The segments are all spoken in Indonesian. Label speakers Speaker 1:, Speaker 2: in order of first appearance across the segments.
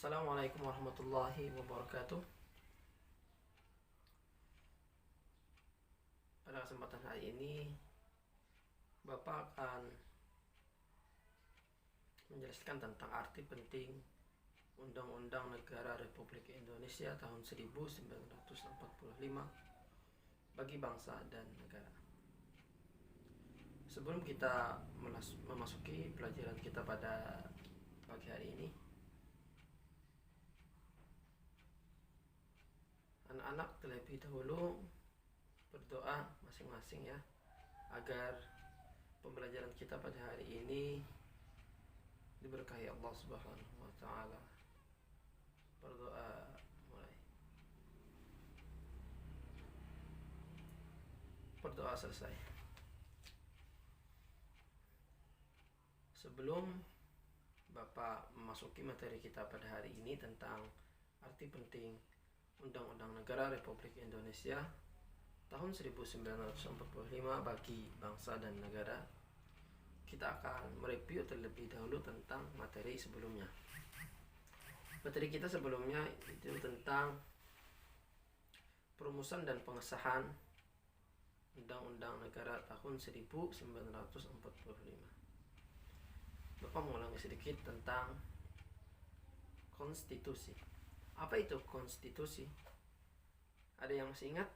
Speaker 1: Assalamualaikum warahmatullahi wabarakatuh. Pada kesempatan hari ini, Bapak akan menjelaskan tentang arti penting Undang-Undang Negara Republik Indonesia tahun 1945 bagi bangsa dan negara. Sebelum kita memasuki pelajaran kita pada pagi hari ini, anak-anak terlebih dahulu berdoa masing-masing ya, agar pembelajaran kita pada hari ini diberkahi Allah Subhanahu wa taala. Berdoa mulai. Berdoa selesai. Sebelum Bapak memasuki materi kita pada hari ini tentang arti penting Undang-Undang Negara Republik Indonesia tahun 1945 bagi bangsa dan negara, kita akan mereview terlebih dahulu tentang materi sebelumnya. Materi kita sebelumnya itu tentang perumusan dan pengesahan Undang-Undang Negara tahun 1945. Bapak mengulangi sedikit tentang konstitusi. Apa itu konstitusi? Ada yang masih ingat?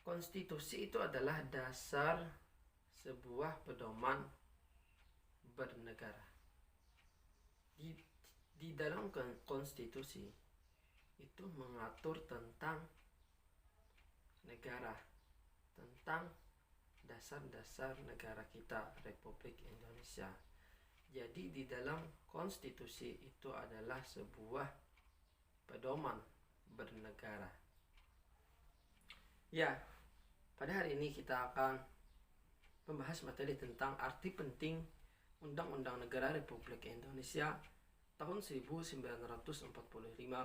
Speaker 1: Konstitusi itu adalah dasar sebuah pedoman bernegara. Di dalam konstitusi itu mengatur tentang negara, tentang dasar-dasar negara kita, Republik Indonesia. Jadi di dalam konstitusi itu adalah sebuah pedoman bernegara. Ya, pada hari ini kita akan membahas materi tentang arti penting Undang-Undang Negara Republik Indonesia tahun 1945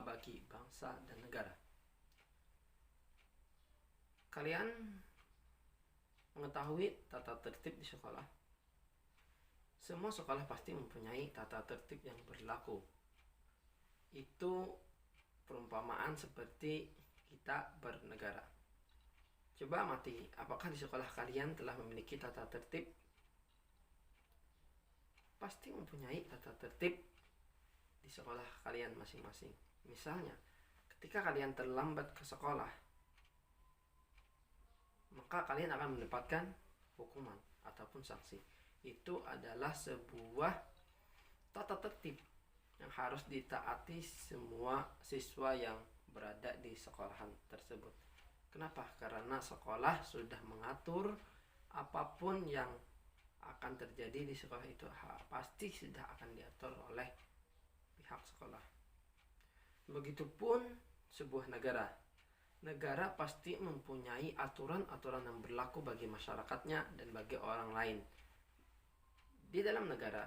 Speaker 1: bagi bangsa dan negara. Kalian mengetahui tata tertib di sekolah? Semua sekolah pasti mempunyai tata tertib yang berlaku. Itu perumpamaan seperti kita bernegara. Coba amati, apakah di sekolah kalian telah memiliki tata tertib? Pasti mempunyai tata tertib di sekolah kalian masing-masing. Misalnya, ketika kalian terlambat ke sekolah, maka kalian akan mendapatkan hukuman ataupun sanksi. Itu adalah sebuah tata tertib yang harus ditaati semua siswa yang berada di sekolahan tersebut. Kenapa? Karena sekolah sudah mengatur apapun yang akan terjadi di sekolah itu pasti sudah akan diatur oleh pihak sekolah. Begitupun sebuah negara. Negara pasti mempunyai aturan-aturan yang berlaku bagi masyarakatnya dan bagi orang lain. Di dalam negara,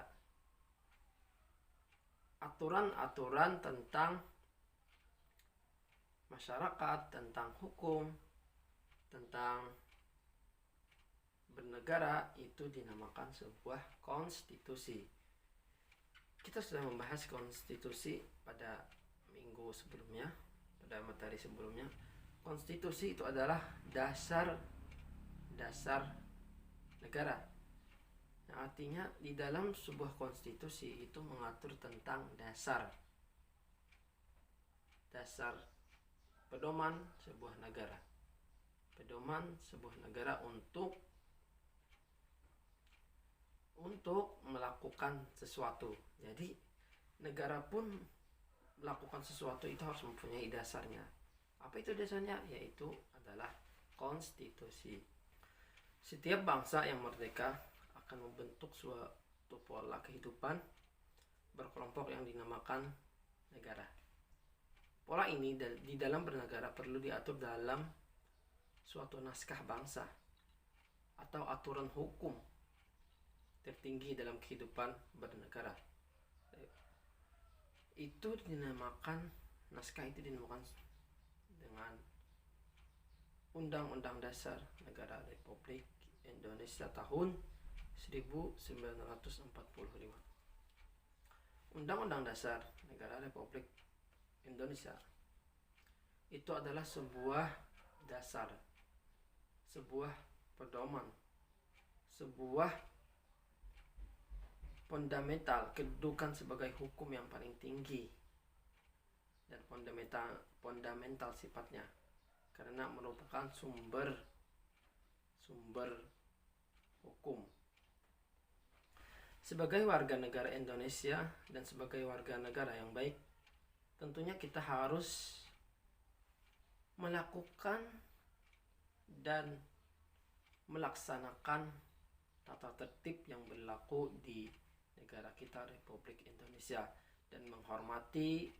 Speaker 1: aturan-aturan tentang masyarakat, tentang hukum, tentang bernegara itu dinamakan sebuah konstitusi. Kita sudah membahas konstitusi pada minggu sebelumnya, pada materi sebelumnya. Konstitusi itu adalah dasar negara. Yang artinya di dalam sebuah konstitusi itu mengatur tentang dasar pedoman sebuah negara. Pedoman sebuah negara untuk melakukan sesuatu. Jadi negara pun melakukan sesuatu itu harus mempunyai dasarnya. Apa itu dasarnya? Yaitu adalah konstitusi. Setiap bangsa yang merdeka akan membentuk suatu pola kehidupan berkelompok yang dinamakan negara. Pola ini di dalam bernegara perlu diatur dalam suatu naskah bangsa atau aturan hukum tertinggi dalam kehidupan bernegara. Itu dinamakan, naskah itu dinamakan dengan Undang-Undang Dasar Negara Republik Indonesia tahun 1945. Undang-Undang Dasar Negara Republik Indonesia itu adalah sebuah dasar, sebuah pedoman, sebuah fundamental kedudukan sebagai hukum yang paling tinggi dan fundamental sifatnya, karena merupakan sumber hukum. Sebagai warga negara Indonesia dan sebagai warga negara yang baik, tentunya kita harus melakukan dan melaksanakan tata tertib yang berlaku di negara kita Republik Indonesia, dan menghormati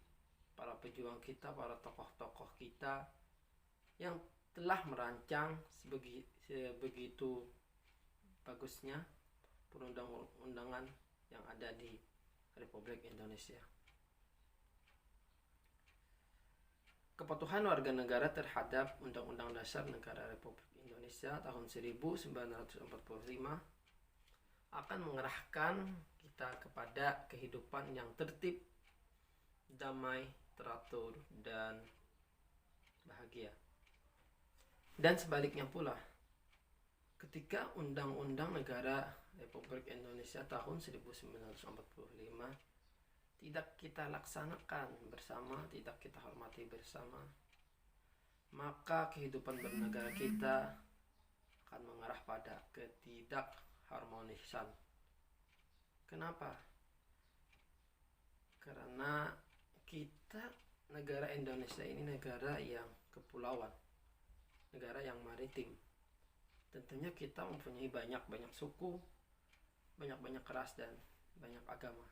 Speaker 1: para pejuang kita, para tokoh-tokoh kita yang telah merancang sebegitu bagusnya perundang-undangan yang ada di Republik Indonesia. Kepatuhan warga negara terhadap Undang-Undang Dasar Negara Republik Indonesia tahun 1945 akan mengerahkan kita kepada kehidupan yang tertib, damai, teratur, dan bahagia. Dan sebaliknya pula, ketika Undang-Undang Negara Republik Indonesia tahun 1945 tidak kita laksanakan bersama, tidak kita hormati bersama, maka kehidupan bernegara kita akan mengarah pada ketidakharmonisan. Kenapa? Karena kita, negara Indonesia ini negara yang kepulauan, negara yang maritim. Tentunya kita mempunyai banyak suku, banyak ras, dan banyak agama.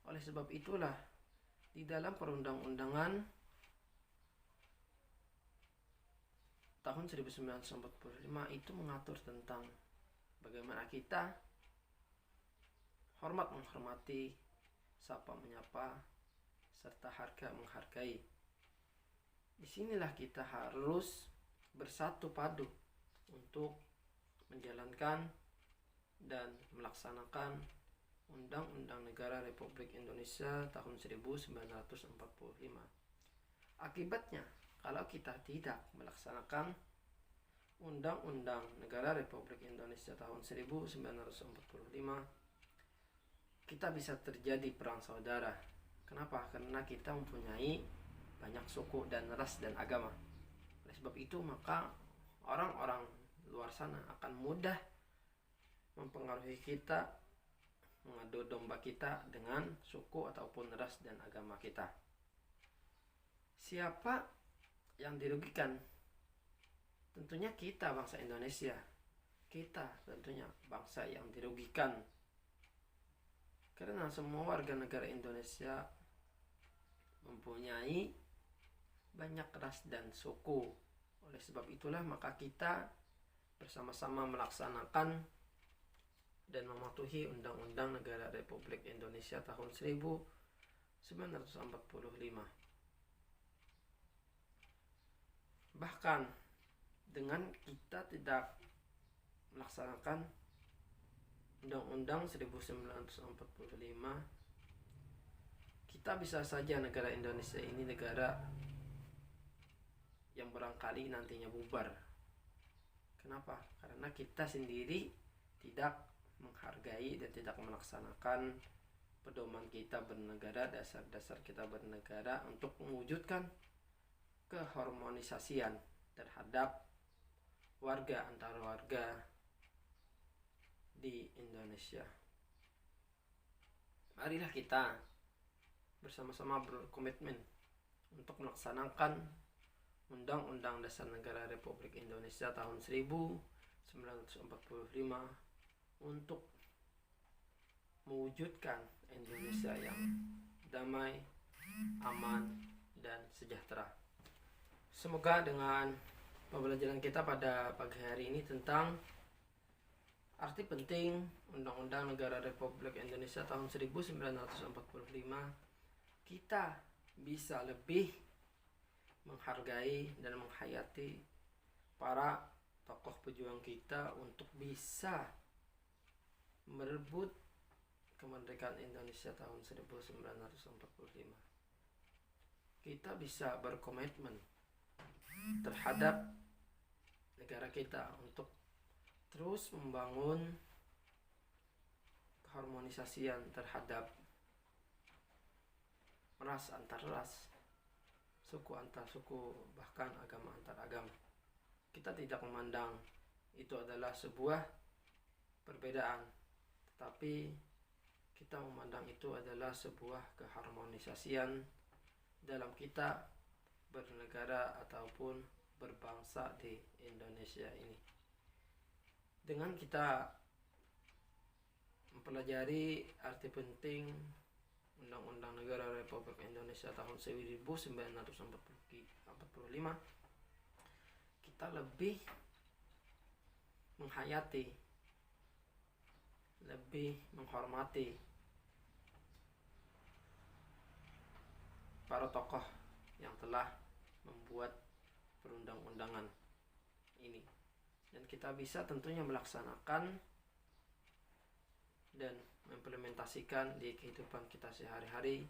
Speaker 1: Oleh sebab itulah, di dalam perundang-undangan tahun 1945 itu mengatur tentang bagaimana kita hormat menghormati, sapa menyapa, serta harga menghargai. Disinilah kita harus bersatu padu untuk menjalankan dan melaksanakan Undang-Undang Negara Republik Indonesia tahun 1945. Akibatnya, kalau kita tidak melaksanakan Undang-Undang Negara Republik Indonesia tahun 1945, kita bisa terjadi perang saudara. Kenapa? Karena kita mempunyai banyak suku dan ras dan agama. Oleh sebab itu, maka orang-orang luar sana akan mudah mempengaruhi kita, mengadu domba kita dengan suku ataupun ras dan agama kita. Siapa yang dirugikan? Tentunya kita, bangsa Indonesia. Kita tentunya bangsa yang dirugikan, karena semua warga negara Indonesia mempunyai banyak ras dan suku. Oleh sebab itulah maka kita bersama-sama melaksanakan dan mematuhi Undang-Undang Negara Republik Indonesia tahun 1945. Bahkan dengan kita tidak melaksanakan Undang-Undang 1945, kita bisa saja negara Indonesia ini negara yang barangkali nantinya bubar. Kenapa? Karena kita sendiri tidak menghargai dan tidak melaksanakan pedoman kita bernegara, dasar-dasar kita bernegara untuk mewujudkan keharmonisasian terhadap warga antar warga di Indonesia. Marilah kita bersama-sama berkomitmen untuk melaksanakan Undang-Undang Dasar Negara Republik Indonesia tahun 1945 untuk mewujudkan Indonesia yang damai, aman, dan sejahtera. Semoga dengan pembelajaran kita pada pagi hari ini tentang arti penting Undang-Undang Negara Republik Indonesia tahun 1945, kita bisa lebih menghargai dan menghayati para tokoh pejuang kita untuk bisa merebut kemerdekaan Indonesia tahun 1945, kita bisa berkomitmen terhadap negara kita untuk terus membangun keharmonisasian terhadap ras antar ras, suku antar suku, bahkan agama antar agama. Kita tidak memandang itu adalah sebuah perbedaan, tetapi kita memandang itu adalah sebuah keharmonisasian dalam kita bernegara ataupun berbangsa di Indonesia ini. Dengan kita mempelajari arti penting Undang-Undang Negara Republik Indonesia tahun 1945, kita lebih menghayati, lebih menghormati para tokoh yang telah membuat perundang-undangan ini, dan kita bisa tentunya melaksanakan dan mengimplementasikan di kehidupan kita sehari-hari,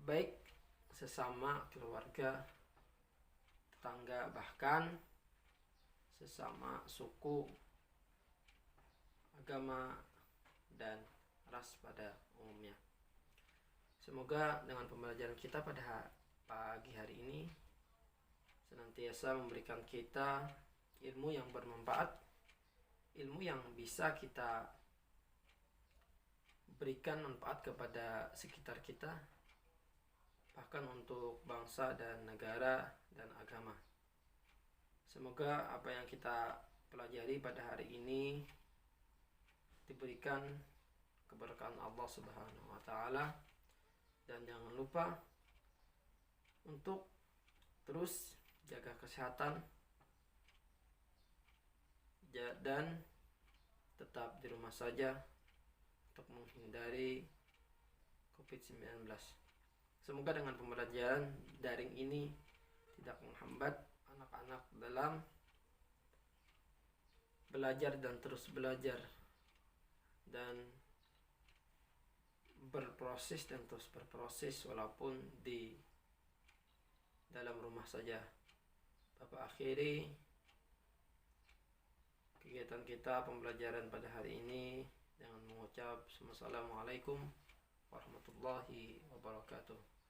Speaker 1: baik sesama keluarga, tetangga, bahkan sesama suku, agama, dan ras pada umumnya. Semoga dengan pembelajaran kita pada pagi hari ini senantiasa memberikan kita ilmu yang bermanfaat, ilmu yang bisa kita berikan manfaat kepada sekitar kita, bahkan untuk bangsa dan negara dan agama. Semoga apa yang kita pelajari pada hari ini diberikan keberkahan Allah Subhanahu wa taala, dan jangan lupa untuk terus jaga kesehatan dan tetap di rumah saja untuk menghindari COVID-19. Semoga dengan pembelajaran daring ini tidak menghambat anak-anak dalam belajar dan terus belajar, dan berproses dan terus berproses walaupun di dalam rumah saja. Bapak akhiri kegiatan kita pembelajaran pada hari ini dengan mengucap Assalamualaikum warahmatullahi wabarakatuh.